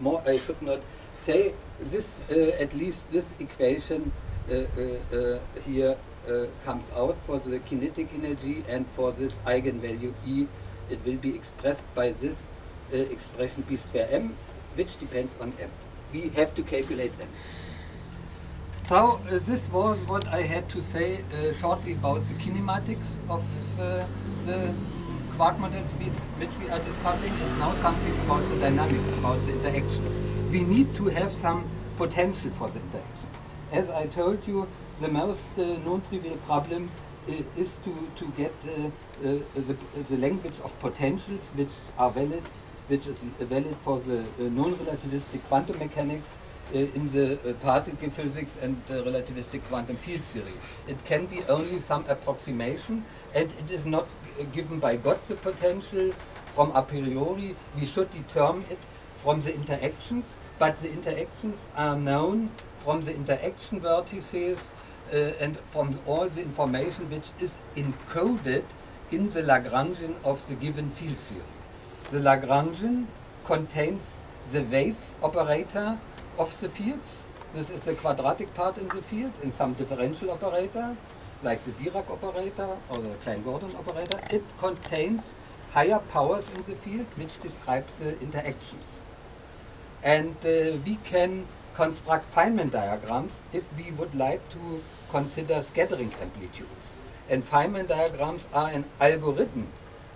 more I should not say. This at least this equation here comes out for the kinetic energy, and for this eigenvalue E, it will be expressed by this expression B square m, which depends on m. We have to calculate m. So this was what I had to say shortly about the kinematics of the quark models which we are discussing, and now something about the dynamics, about the interaction. We need to have some potential for the interaction. As I told you, the most non-trivial problem is to get the language of potentials which are valid, which is valid for the non-relativistic quantum mechanics in the particle physics and relativistic quantum field theory. It can be only some approximation, and it is not given by God, the potential from a priori. We should determine it from the interactions, but the interactions are known from the interaction vertices and from all the information which is encoded in the Lagrangian of the given field theory. The Lagrangian contains the wave operator of the fields. This is the quadratic part in the field, in some differential operator, like the Dirac operator or the Klein-Gordon operator. It contains higher powers in the field which describes the interactions. And we can construct Feynman diagrams if we would like to consider scattering amplitudes. And Feynman diagrams are an algorithm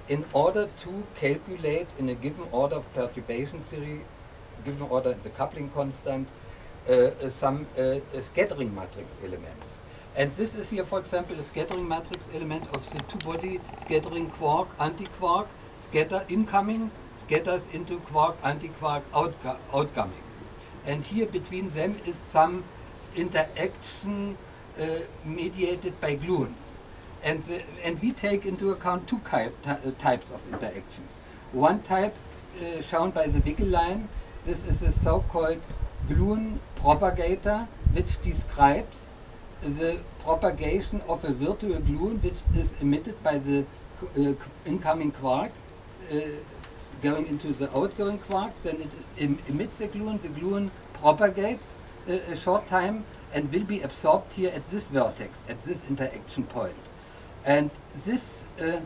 in order to calculate in a given order of perturbation theory, given order in the coupling constant, some scattering matrix elements. And this is here, for example, a scattering matrix element of the two-body scattering quark, anti-quark, scatter incoming, scatters into quark, anti-quark outcoming. And here between them is some interaction mediated by gluons. And we take into account two types of interactions. One type shown by the wiggle line. This is a so-called gluon propagator, which describes the propagation of a virtual gluon which is emitted by the incoming quark going into the outgoing quark. Then it emits a gluon. The gluon propagates a short time and will be absorbed here at this vertex, at this interaction point. And this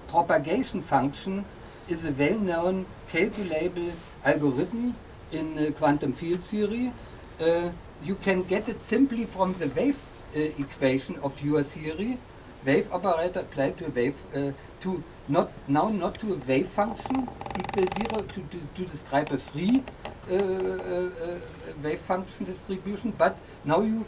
propagation function is a well-known calculable algorithm in quantum field theory. You can get it simply from the wave equation of your theory. Wave operator applied to a wave, not to a wave function equal 0 to describe a free wave function distribution, but now you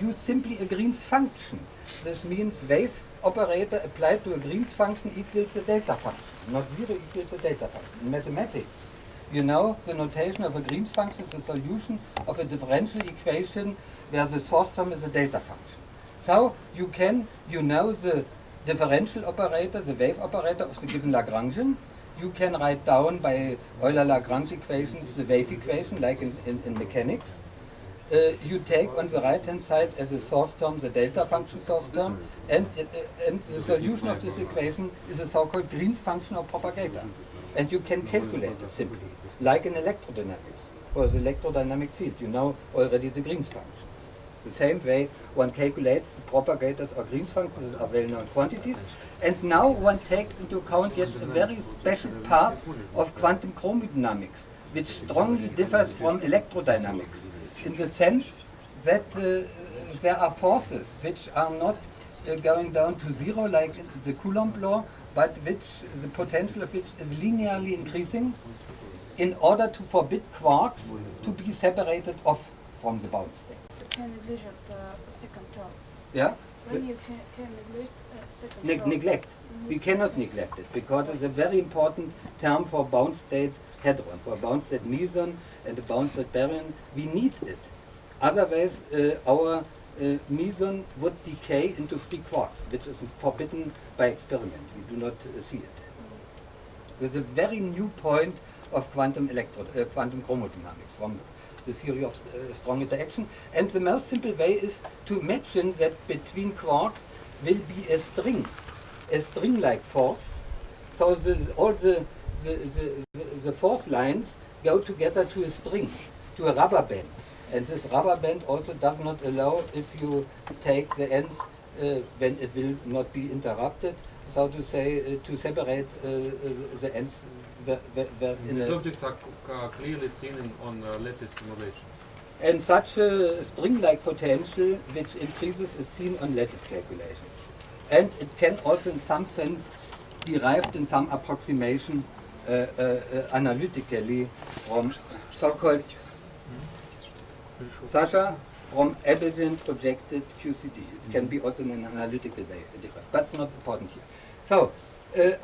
use simply a Green's function. This means wave operator applied to a Green's function equals the delta function, not 0 equals the delta function. In mathematics, you know the notation of a Green's function is the solution of a differential equation where the source term is a delta function. So you know the differential operator, the wave operator of the given Lagrangian. You can write down by Euler-Lagrange equations the wave equation, like in mechanics. You take on the right-hand side as a source term the delta function source term, and the solution of this equation is a so-called Green's function or propagator. And you can calculate it simply, like in electrodynamics or the electrodynamic field. You know already the Green's functions. The same way one calculates the propagators or Green's functions that are well-known quantities. And now one takes into account yet a very special part of quantum chromodynamics, which strongly differs from electrodynamics, in the sense that there are forces which are not going down to 0 like the Coulomb law, but which the potential of which is linearly increasing in order to forbid quarks to be separated off from the bound state. You can neglect the second term. Yeah? When you can neglect second term. Neglect. We cannot neglect it because it's a very important term for bound state hadron, for a bound state meson and a bound state baryon. We need it. Otherwise, our meson would decay into free quarks, which is forbidden by experiment. We do not see it. There's a very new point of quantum chromodynamics from the theory of strong interaction. And the most simple way is to imagine that between quarks will be a string-like force. So all the force lines go together to a string, to a rubber band. And this rubber band also does not allow if you take the ends when it will not be interrupted, so to say, to separate the ends. The objects are clearly seen on lattice simulation. And such a string-like potential which increases is seen on lattice calculations. And it can also in some sense derived in some approximation analytically from so-called Sasha from Abelian projected QCD. It can be also in an analytical way derived, but it's not important here. So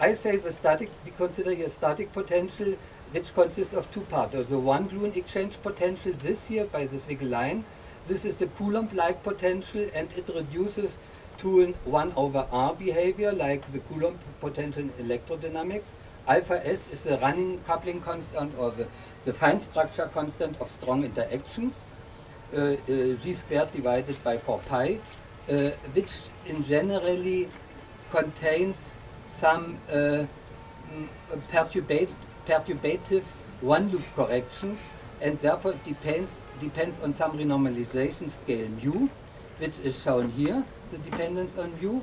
I say the static, we consider here static potential, which consists of two parts. The one gluon exchange potential, this here by this big line, this is the Coulomb-like potential, and it reduces to an 1 over R behavior, like the Coulomb potential in electrodynamics. Alpha S is the running coupling constant, or the fine structure constant of strong interactions, G squared divided by 4 pi, which in generally contains some perturbative one-loop corrections, and therefore depends on some renormalization scale mu, which is shown here, the dependence on mu.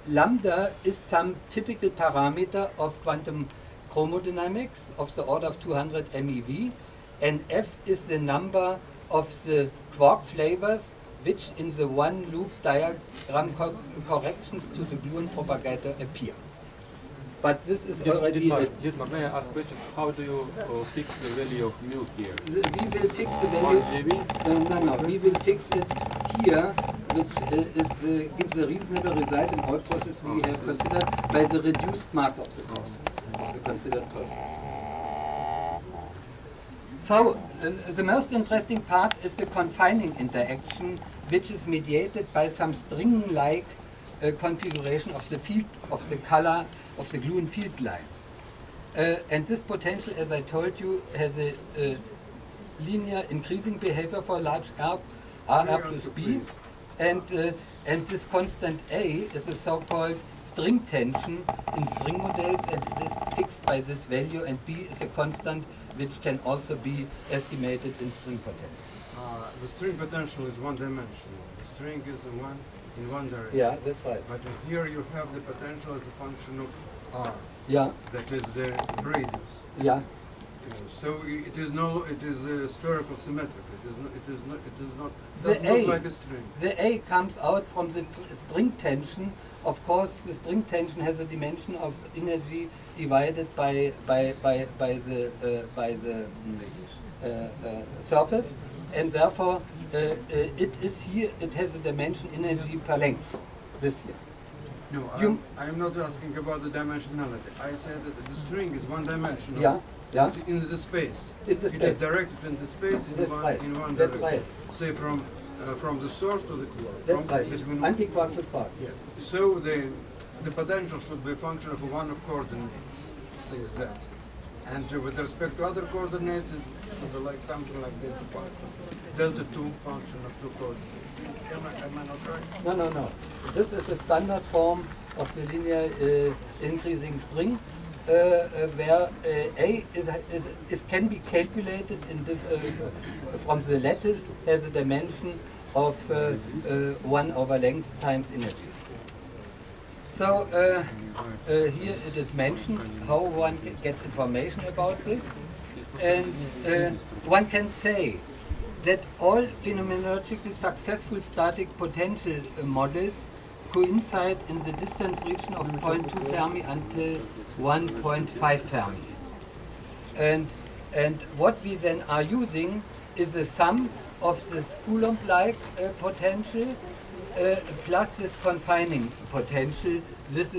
Lambda is some typical parameter of quantum chromodynamics of the order of 200 MeV, and F is the number of the quark flavors which in the one loop diagram corrections to the gluon propagator appear. But this is already... Dietmar, may I ask a question? How do you fix the value of mu here? We will fix the value... no, we will fix it here, which gives a reasonable result in all processes we have considered by the reduced mass of the process, of the considered process. So, the most interesting part is the confining interaction, which is mediated by some string-like configuration of the field, of the color, of the gluon field lines. And this potential, as I told you, has a linear increasing behavior for large R, R plus B, and this constant A is a so-called string tension in string models, and it is fixed by this value, and B is a constant which can also be estimated in string potential. The string potential is one-dimensional. The string is in one direction. Yeah, that's right. But here you have the potential as a function of R. Yeah. That is the radius. Yeah. So it is spherical symmetric. It is not The A, like a string. The A comes out from the string tension. Of course, the string tension has a dimension of energy divided by the surface, and therefore it is here. It has a dimension energy per length. This here. No, I'm not asking about the dimensionality. I said that the string is one-dimensional. Yeah. Yeah. In the space. It's a It is directed in the space in one That's direction. right. Say from the source to the quark. That's right. Anti-quark to quark. Yeah. So the potential should be a function of one of coordinates, say z. And with respect to other coordinates, it should be like something like delta function. Delta 2 function of two coordinates. Am I not right? No. This is a standard form of the linear increasing string, where A can be calculated in from the lattice has a dimension of 1 over length times energy. So here it is mentioned how one gets information about this, and one can say that all phenomenologically successful static potential models coincide in the distance region of 0.2 Fermi until 1.5 Fermi. And what we then are using is the sum of this Coulomb-like potential plus this confining potential. This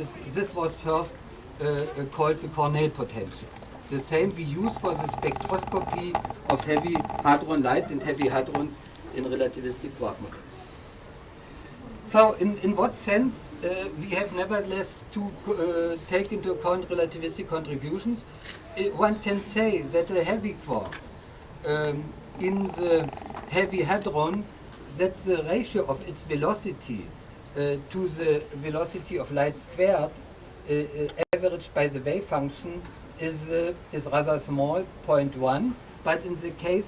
was first called the Cornell potential. The same we use for the spectroscopy of heavy hadron light and heavy hadrons in relativistic quark models. So in what sense we have nevertheless to take into account relativistic contributions? One can say that a heavy quark in the heavy hadron, that the ratio of its velocity to the velocity of light squared averaged by the wave function is rather small, 0.1, but in the case